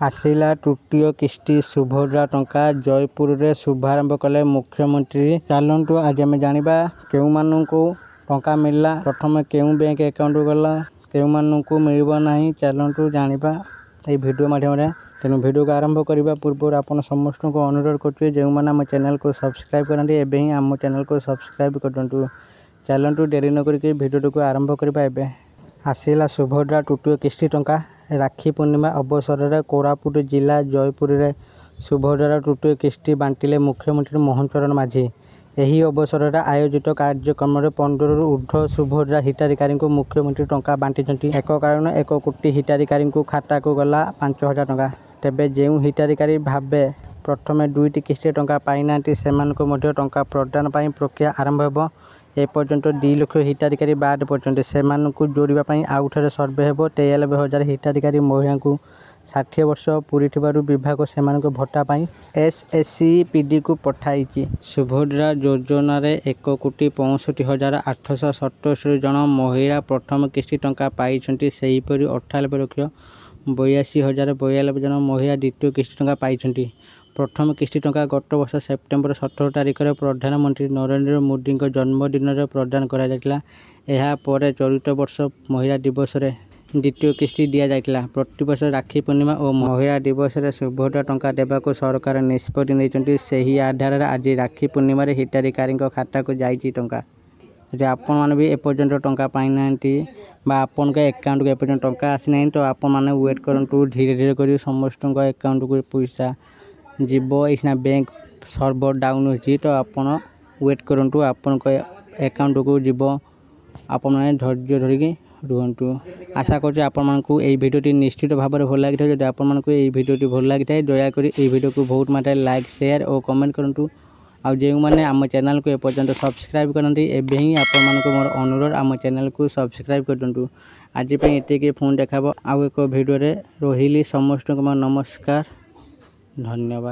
आसिला तृतीय किस्ती सुभद्रा टंका जयपुर रे शुभारंभ कले मुख्यमंत्री। चलतु आज आम जाना केउ मानू टंका मिलला, प्रथम केउ बैंक अकाउंट गला, केउ मानू मिलबो नहीं। चलतु जाना ये वीडियो माध्यम। तेणु वीडियो को आरंभ करने पूर्व आप समस्त को अनुरोध करुँ जो मैंने आम चैनल को सब्सक्राइब करते एवं ही आम चैनल को सब्सक्राइब करूँ। चलतु डेरी न करके वीडियो को आरंभ करवा। आसिला सुभद्रा तृतीय किस्ती टंका। राखी पूर्णिमा अवसर में कोरापुट जिला जयपुर रे सुभद्रा तृतीय किस्ती बांटिले मुख्यमंत्री मोहन चरण माझी। यही अवसर में आयोजित कार्यक्रम में 15 रु ऊर्ध्व सुभद्रा हिताधिकारी को मुख्यमंत्री टंका बांटी। एक कारण 1 कोटी हिताधिकारी खाता को गला 5,000 टंका। तेबे जो हिताधिकारी भावे प्रथम 2टी किस्ती टंका पाई ना से टंका प्रदान प्रक्रिया आरंभ हो। एपर्यंत 2 लाख हिताधिकारी बाद पर्यंत से जोड़ापी आउ थे सर्वे हो। 93,000 हिताधिकारी महिला को 60 वर्ष पूरी विभाग से भत्ता SSCPD को पठाई। सुभद्रा योजना 1,65,877 जन महिला प्रथम किस्ती टंका पाई। सेहीपरि 98,82,092 जन महिला द्वितीय किस्ती टंका पाई। प्रथम किस्ती टंका गत वर्ष सेप्टेम्बर 17 तारिख में प्रधानमंत्री नरेंद्र मोदी जन्मदिन में प्रदान करा जायतिला। एहा परे चलित वर्ष महिला दिवस रे द्वितीय किस्ती दि जायतिला। प्रतिवर्ष राखी पूर्णिमा और महिला दिवस रे सुभद्रा टंका देवाको सरकार निष्पत्ति नेइचंती। सेही आधार आज राखी पूर्णिमा रे हिताधिकारी खाता को जाइछि टंका। यदि आपण माने भी एपर्यंत टंका पाई नांती बा आपन के अकाउंट को एपर्यंत टंका आसी नहीं तो आपण माने वेट करंतु। धीरे धीरे करी समस्त अकाउंट को पैसा जीव। इना बैंक सर्वर डाउन होची तो आपण वेट करंतु। आपन को अकाउंट को जीव। आपण माने धैर्य धरिकी रुहंतु। आशा करछि आपण मानकु एई भिडियोटी निश्चित भाव में भल लागिथाय। जदि आपण मानकु एई भिडियोटी भल लागिथाय दया करी एई भिडियो को बहुत मात्रा लाइक शेयर और कमेंट करंतु। आ जो मैंने आम चैनल को एपर्यंत सब्सक्राइब करते एवं ही आपको मोर अनुरोध आम चैनल को सब्सक्राइब करूँ। आज ये फोन देखा आउ एक भिडियो रही। समस्त को नमस्कार, धन्यवाद।